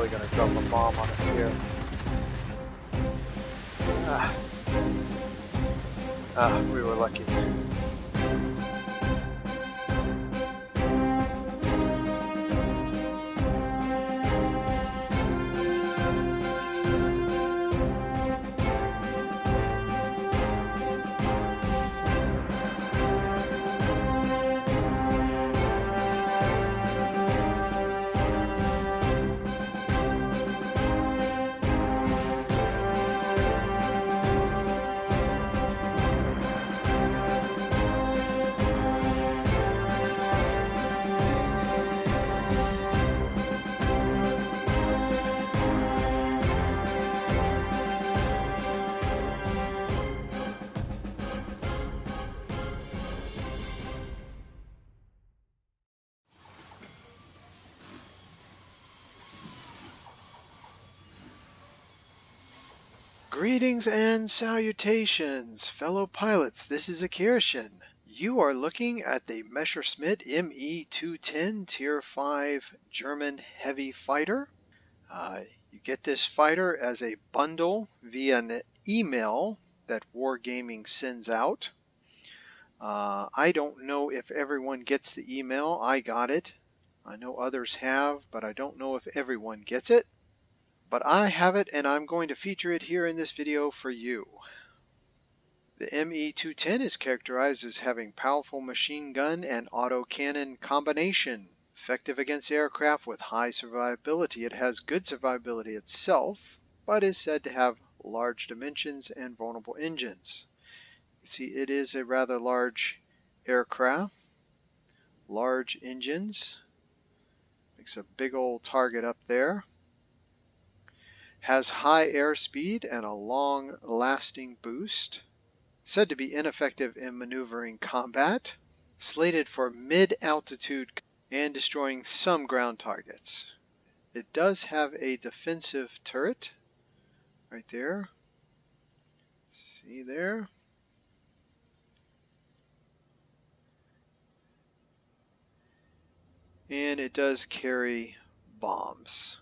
probably going to drop a bomb on us here. We were lucky. Greetings and salutations, fellow pilots. This is Akirishin. You are looking at the Messerschmitt Me-210 Tier 5 German heavy fighter. You get this fighter as a bundle via an email that Wargaming sends out. I don't know if everyone gets the email. I got it. I know others have, but I don't know if everyone gets it. But I have it, and I'm going to feature it here in this video for you. The Me-210 is characterized as having powerful machine gun and autocannon combination, effective against aircraft with high survivability. It has good survivability itself, but is said to have large dimensions and vulnerable engines. You see, it is a rather large aircraft, large engines, makes a big old target up there. Has high airspeed and a long-lasting boost. Said to be ineffective in maneuvering combat. Slated for mid-altitude and destroying some ground targets. It does have a defensive turret right there. See there? And it does carry bombs.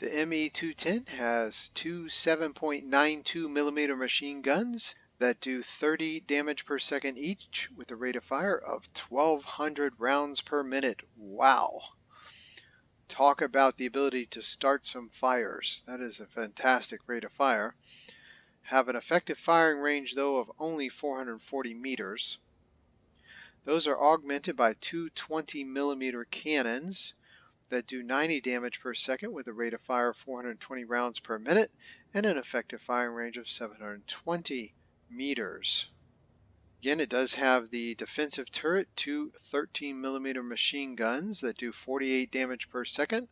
The Me-210 has two 7.92 millimeter machine guns that do 30 damage per second each with a rate of fire of 1,200 rounds per minute. Wow! Talk about the ability to start some fires. That is a fantastic rate of fire. Have an effective firing range though of only 440 meters. Those are augmented by two 20 millimeter cannons that do 90 damage per second with a rate of fire of 420 rounds per minute and an effective firing range of 720 meters. Again, it does have the defensive turret, two 13 millimeter machine guns that do 48 damage per second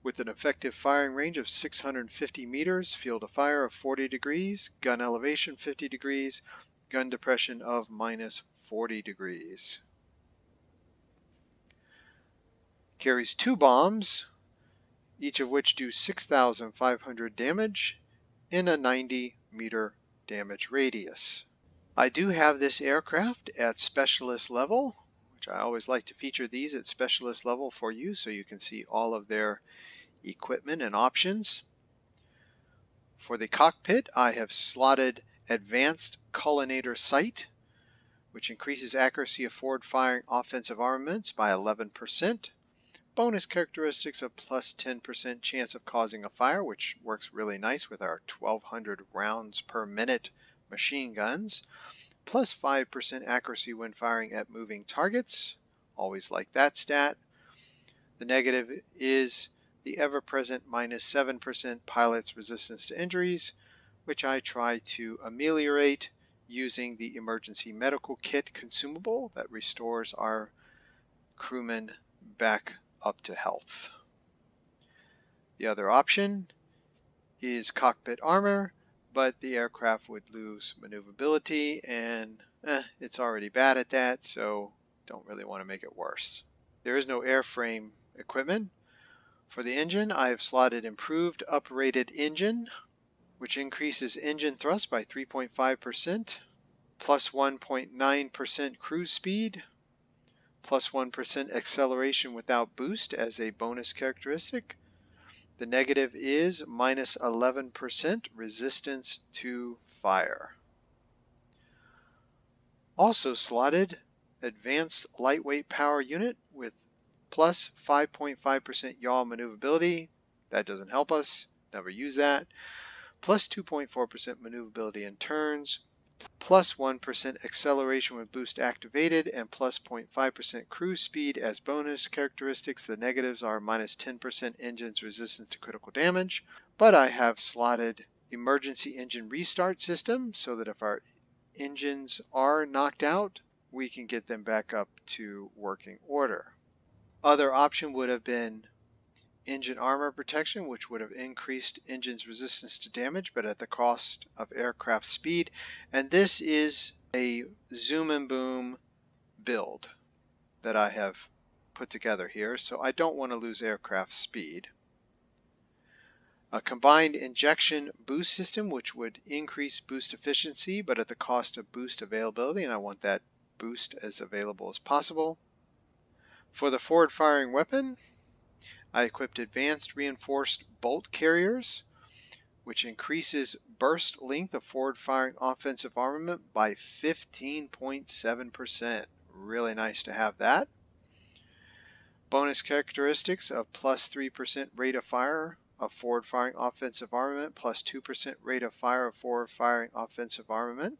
with an effective firing range of 650 meters, field of fire of 40 degrees, gun elevation 50 degrees, gun depression of minus 40 degrees. Carries two bombs, each of which do 6,500 damage in a 90 meter damage radius. I do have this aircraft at specialist level, which I always like to feature these at specialist level for you so you can see all of their equipment and options. For the cockpit, I have slotted Advanced Cullinator Sight, which increases accuracy of forward firing offensive armaments by 11%. Bonus characteristics of plus 10% chance of causing a fire, which works really nice with our 1,200 rounds per minute machine guns. Plus 5% accuracy when firing at moving targets. Always like that stat. The negative is the ever-present minus 7% pilot's resistance to injuries, which I try to ameliorate using the emergency medical kit consumable that restores our crewmen back up to health. The other option is cockpit armor, but the aircraft would lose maneuverability, and it's already bad at that, so don't really want to make it worse. There is no airframe equipment. For the engine, I have slotted improved uprated engine, which increases engine thrust by 3.5%, plus 1.9% cruise speed, plus 1% acceleration without boost as a bonus characteristic. The negative is minus 11% resistance to fire. Also slotted, advanced lightweight power unit with plus 5.5% yaw maneuverability. That doesn't help us, never use that. Plus 2.4% maneuverability in turns, plus 1% acceleration with boost activated, and plus 0.5% cruise speed as bonus characteristics. The negatives are minus 10% engine's resistance to critical damage, but I have slotted emergency engine restart system so that if our engines are knocked out, we can get them back up to working order. Other option would have been engine armor protection, which would have increased engine's resistance to damage, but at the cost of aircraft speed. And this is a zoom and boom build that I have put together here, so I don't want to lose aircraft speed. A combined injection boost system, which would increase boost efficiency, but at the cost of boost availability, and I want that boost as available as possible. For the forward firing weapon, I equipped advanced reinforced bolt carriers, which increases burst length of forward firing offensive armament by 15.7%. Really nice to have that. Bonus characteristics of plus 3% rate of fire of forward firing offensive armament, plus 2% rate of fire of forward firing offensive armament.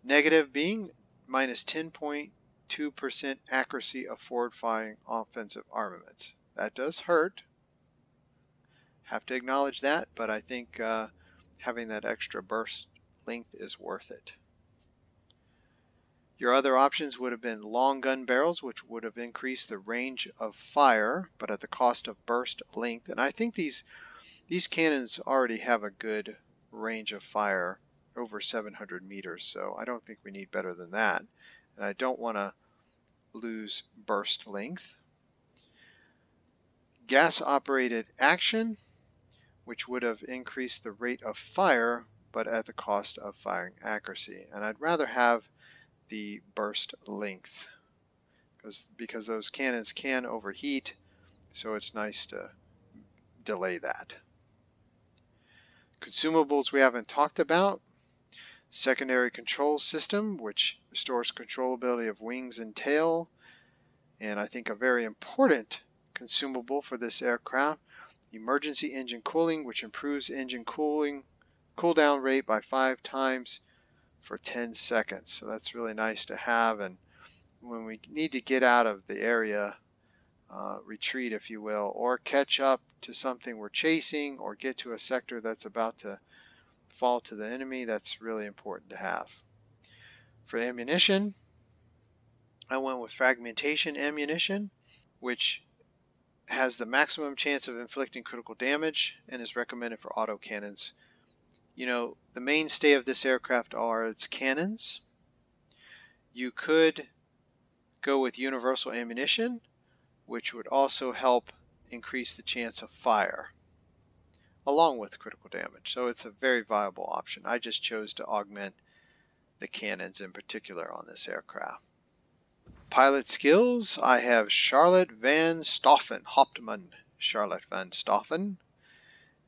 Negative being minus 10.2% accuracy of forward firing offensive armaments. That does hurt. Have to acknowledge that, but I think having that extra burst length is worth it. Your other options would have been long gun barrels, which would have increased the range of fire, but at the cost of burst length. And I think these cannons already have a good range of fire, over 700 meters, so I don't think we need better than that. And I don't want to lose burst length. Gas-operated action, which would have increased the rate of fire, but at the cost of firing accuracy. And I'd rather have the burst length because those cannons can overheat, so it's nice to delay that. Consumables we haven't talked about. Secondary control system, which restores controllability of wings and tail, and I think a very important consumable for this aircraft. Emergency engine cooling, which improves engine cooldown rate by 5 times for 10 seconds. So that's really nice to have, and when we need to get out of the area, retreat if you will, or catch up to something we're chasing, or get to a sector that's about to fall to the enemy, that's really important to have. For ammunition, I went with fragmentation ammunition, which has the maximum chance of inflicting critical damage and is recommended for autocannons. You know, the mainstay of this aircraft are its cannons. You could go with universal ammunition, which would also help increase the chance of fire, along with critical damage. So it's a very viable option. I just chose to augment the cannons in particular on this aircraft. Pilot skills, I have Charlotte van Stoffen, Hauptmann Charlotte van Stoffen,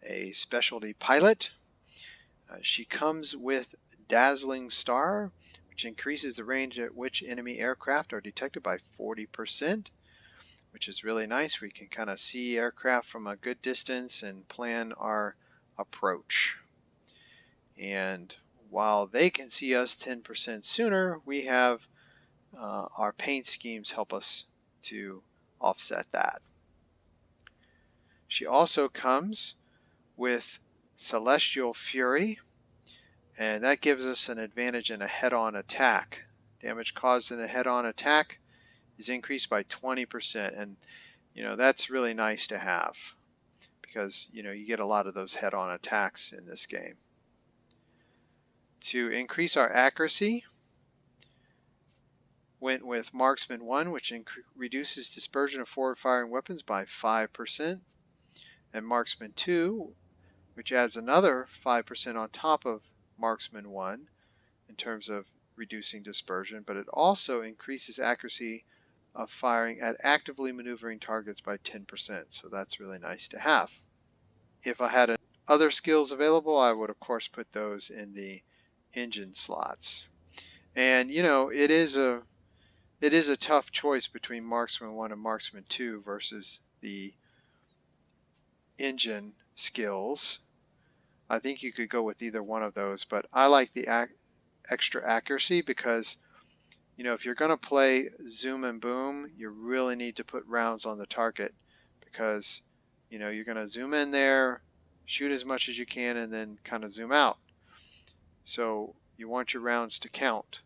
a specialty pilot. She comes with Dazzling Star, which increases the range at which enemy aircraft are detected by 40%, which is really nice. We can kind of see aircraft from a good distance and plan our approach. And while they can see us 10% sooner, we have our paint schemes help us to offset that. She also comes with Celestial Fury, and that gives us an advantage in a head-on attack. Damage caused in a head-on attack is increased by 20%, and that's really nice to have because you get a lot of those head-on attacks in this game. To increase our accuracy, went with Marksman 1, which reduces dispersion of forward-firing weapons by 5%, and Marksman 2, which adds another 5% on top of Marksman 1 in terms of reducing dispersion, but it also increases accuracy of firing at actively maneuvering targets by 10%, so that's really nice to have. If I had other skills available, I would of course put those in the engine slots. And you know, it is a tough choice between Marksman 1 and Marksman 2 versus the engine skills. I think you could go with either one of those, but I like the extra accuracy because, you know, if you're going to play zoom and boom, you really need to put rounds on the target because, you know, you're going to zoom in there, shoot as much as you can, and then kind of zoom out. So you want your rounds to count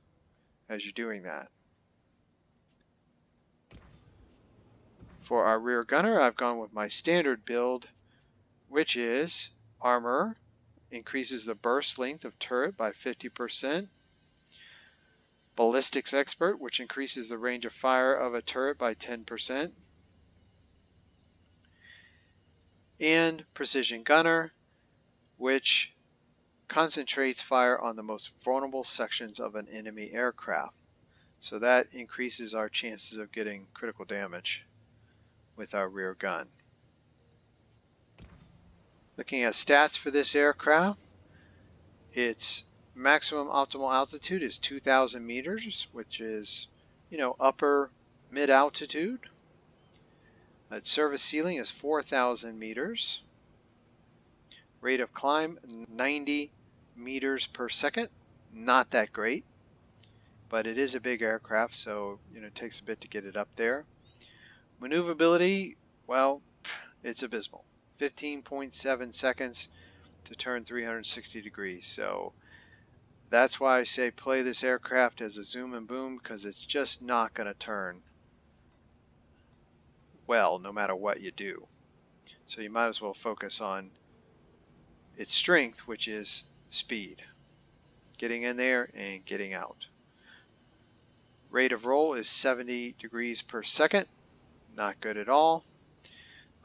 as you're doing that. For our rear gunner, I've gone with my standard build, which is armor, increases the burst length of turret by 50%. Ballistics expert, which increases the range of fire of a turret by 10%. And precision gunner, which concentrates fire on the most vulnerable sections of an enemy aircraft. So that increases our chances of getting critical damage with our rear gun. Looking at stats for this aircraft, its maximum optimal altitude is 2,000 meters, which is, you know, upper mid altitude. Its service ceiling is 4,000 meters. Rate of climb 90 meters per second. Not that great, but it is a big aircraft, so you know it takes a bit to get it up there. Maneuverability, well, it's abysmal. 15.7 seconds to turn 360 degrees. So that's why I say play this aircraft as a zoom and boom, because it's just not going to turn well no matter what you do. So you might as well focus on its strength, which is speed. Getting in there and getting out. Rate of roll is 70 degrees per second. Not good at all.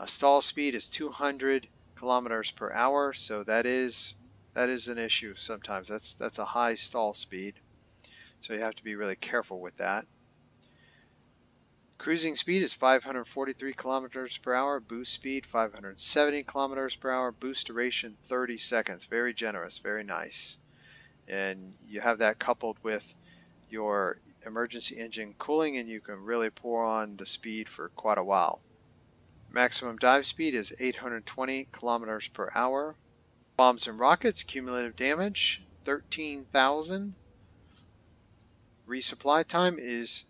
Stall speed is 200 kilometers per hour, so that is an issue sometimes. That's a high stall speed, so you have to be really careful with that. Cruising speed is 543 kilometers per hour. Boost speed 570 kilometers per hour. Boost duration 30 seconds. Very generous, very nice. And you have that coupled with your emergency engine cooling, and you can really pour on the speed for quite a while. Maximum dive speed is 820 kilometers per hour. Bombs and rockets, cumulative damage 13,000. Resupply time is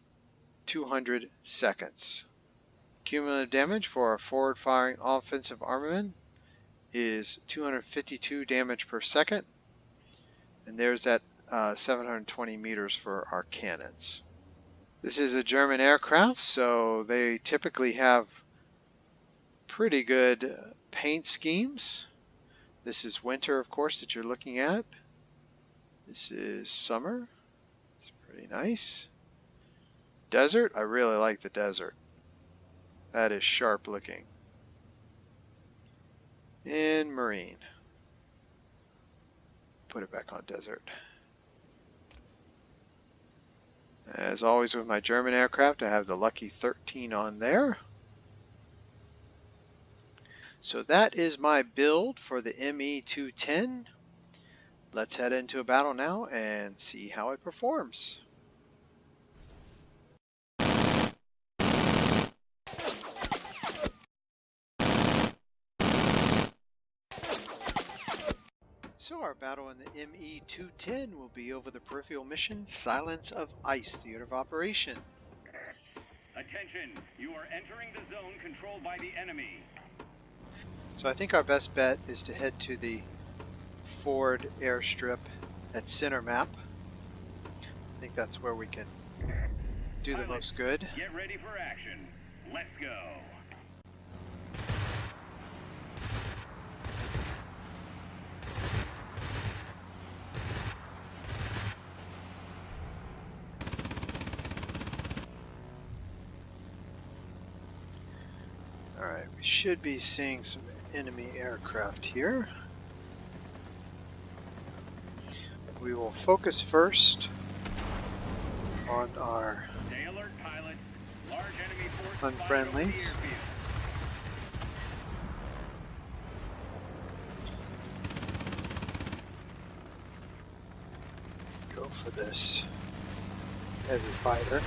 200 seconds. Cumulative damage for a forward firing offensive armament is 252 damage per second. And there's that 720 meters for our cannons. This is a German aircraft, so they typically have pretty good paint schemes. This is winter, of course, that you're looking at. This is summer. It's pretty nice. Desert, I really like the desert. That is sharp looking. And marine. Put it back on desert. As always with my German aircraft, I have the Lucky 13 on there. So that is my build for the ME-210. Let's head into a battle now and see how it performs. So our battle in the ME-210 will be over the peripheral mission Silence of Ice Theater of Operation. Attention, you are entering the zone controlled by the enemy. So I think our best bet is to head to the forward airstrip at center map. I think that's where we can do the most good. Get ready for action. Let's go. Alright, we should be seeing some enemy aircraft here. We will focus first on our Stay alert, pilot. Large enemy force unfriendlies. spotted over the airfield. Go for this heavy fighter.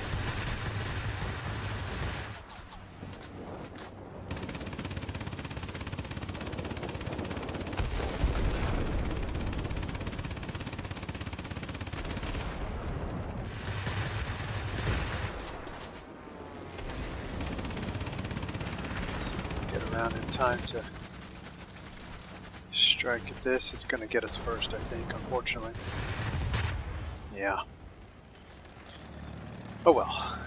In time to strike at this. It's going to get us first, I think, unfortunately. Yeah. Oh well.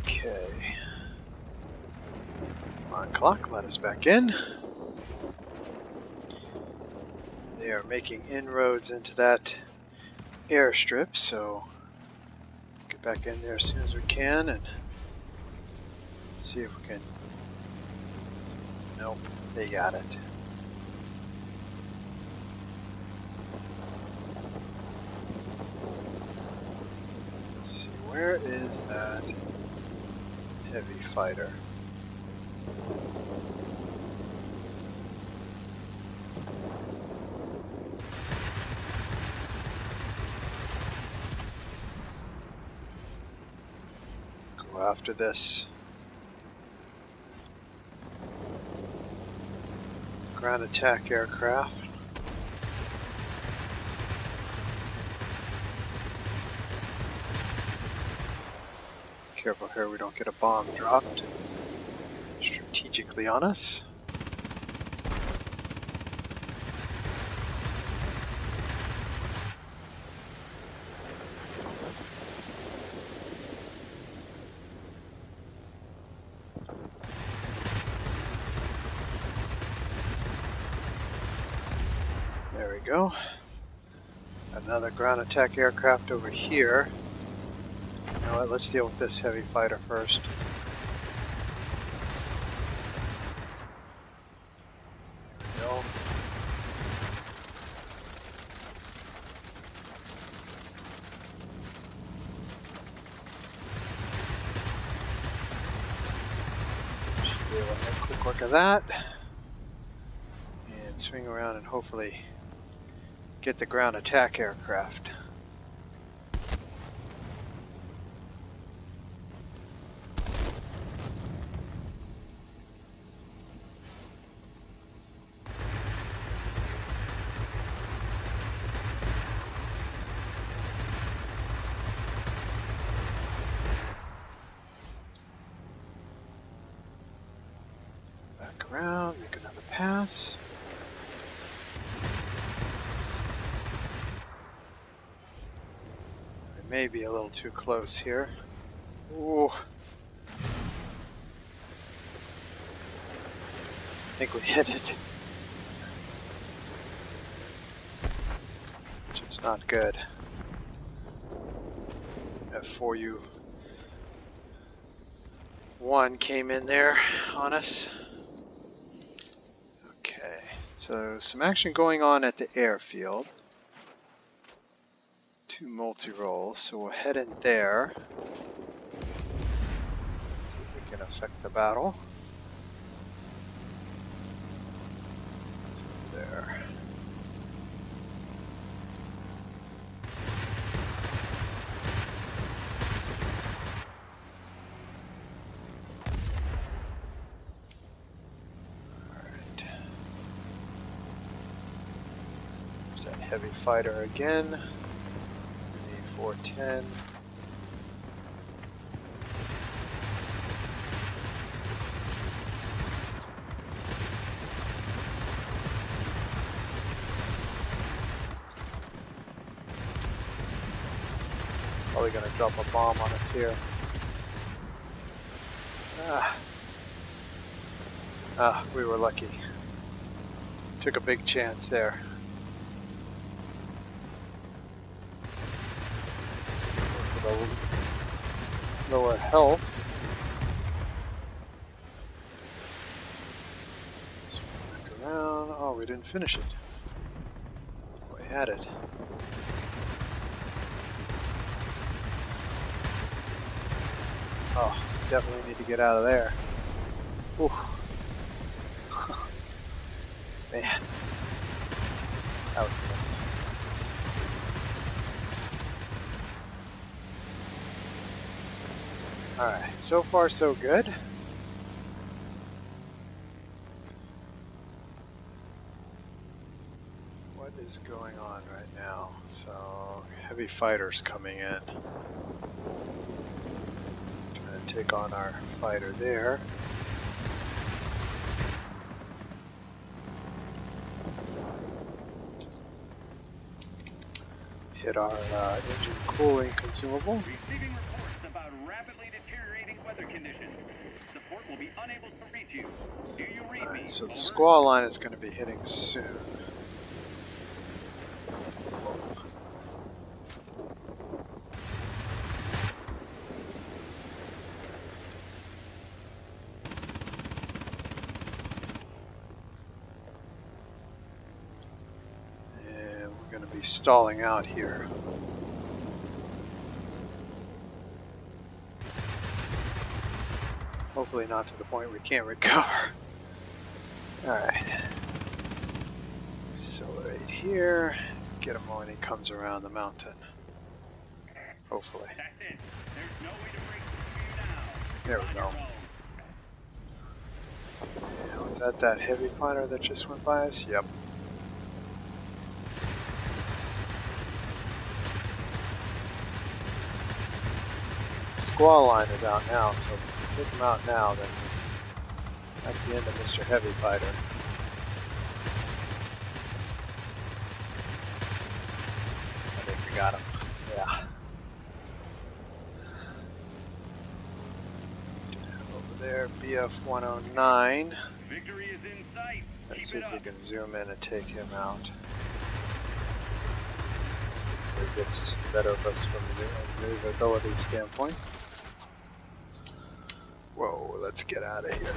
Okay. On clock, let us back in. They are making inroads into that airstrip, so get back in there as soon as we can and see if we can. Nope, they got it. Let's see, where is that heavy fighter? Go after this. Ground attack aircraft. Careful here we don't get a bomb dropped strategically on us. There we go. Another ground attack aircraft over here. You know what, let's deal with this heavy fighter first. There we go. Should be able to make quick work of that. And swing around and hopefully get the ground attack aircraft. Back around, make another pass. Maybe a little too close here. Ooh. I think we hit it. Which is not good. F4U1 came in there on us. Okay, so some action going on at the airfield. Two multi-rolls, so we'll head in there. See if we can affect the battle. Let's go there. Alright. There's that heavy fighter again. 410. Probably gonna drop a bomb on us here. We were lucky. Took a big chance there. Lower health. Swing back around. Oh, we didn't finish it. We had it. Oh, definitely need to get out of there. Ooh. Man, that was close. Alright, so far so good. What is going on right now? So, heavy fighters coming in. Gonna take on our fighter there. Hit our engine cooling consumable. Receiving reports about rapidly deteriorating weather conditions. Support will be unable to reach you. Do you read me? So the Over. squall line is going to be hitting soon. And we're going to be stalling out here. Hopefully not to the point we can't recover. Alright. Accelerate here. Get him when he comes around the mountain. Hopefully. That's it. There's no way to break through you now. There we go. Yeah, was that heavy fighter that just went by us? Yep. Squall line is out now, so if we take him out now, then that's the end of Mr. Heavy Fighter. I think we got him. Yeah. Over there, BF 109. Victory is in sight. Let's Keep see it if we up. can zoom in and take him out. It gets better of us from the maneuverability standpoint. Whoa, let's get out of here.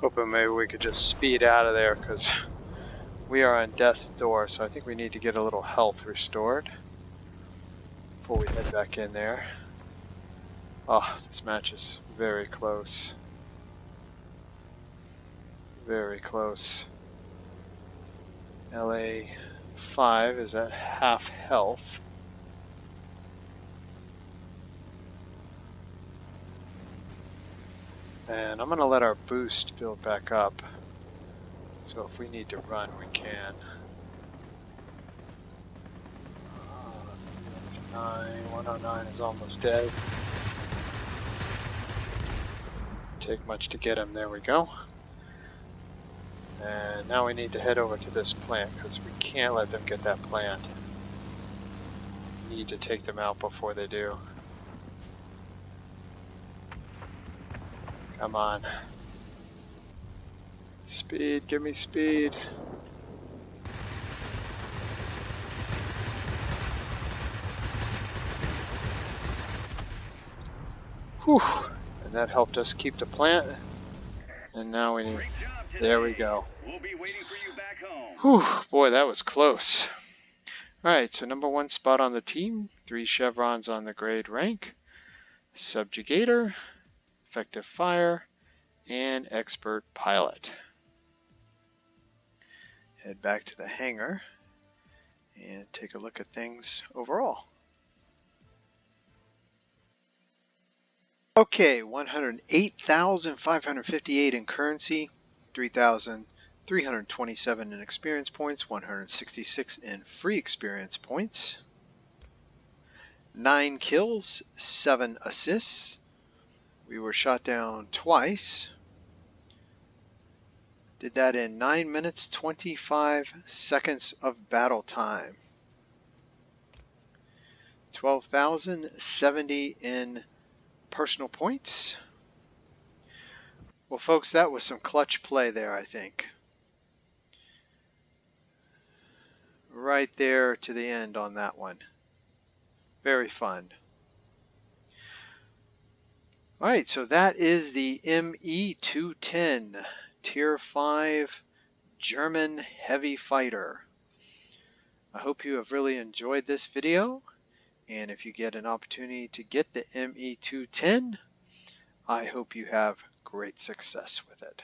Hoping maybe we could just speed out of there because we are on death's door, so I think we need to get a little health restored before we head back in there. Oh, this match is very close. Very close. LA 5 is at half health. And I'm going to let our boost build back up. So if we need to run, we can. 109 is almost dead. Take much to get him. There we go. And now we need to head over to this plant because we can't let them get that plant. We need to take them out before they do. Come on. Speed, give me speed. Whew. And that helped us keep the plant. And now we need... Great job today. There we go. We'll be waiting for you back home. Whew. Boy, that was close. Alright, so number 1 spot on the team. 3 chevrons on the grade rank. Subjugator. Effective fire. And expert pilot. Head back to the hangar and take a look at things overall. Okay, 108,558 in currency, 3,327 in experience points, 166 in free experience points, 9 kills, 7 assists. We were shot down twice. Did that in 9 minutes, 25 seconds of battle time. 12,070 in personal points. Well, folks, that was some clutch play there, I think. Right there to the end on that one. Very fun. Alright, so that is the ME-210 Tier 5 German heavy fighter. I hope you have really enjoyed this video, and if you get an opportunity to get the ME-210, I hope you have great success with it.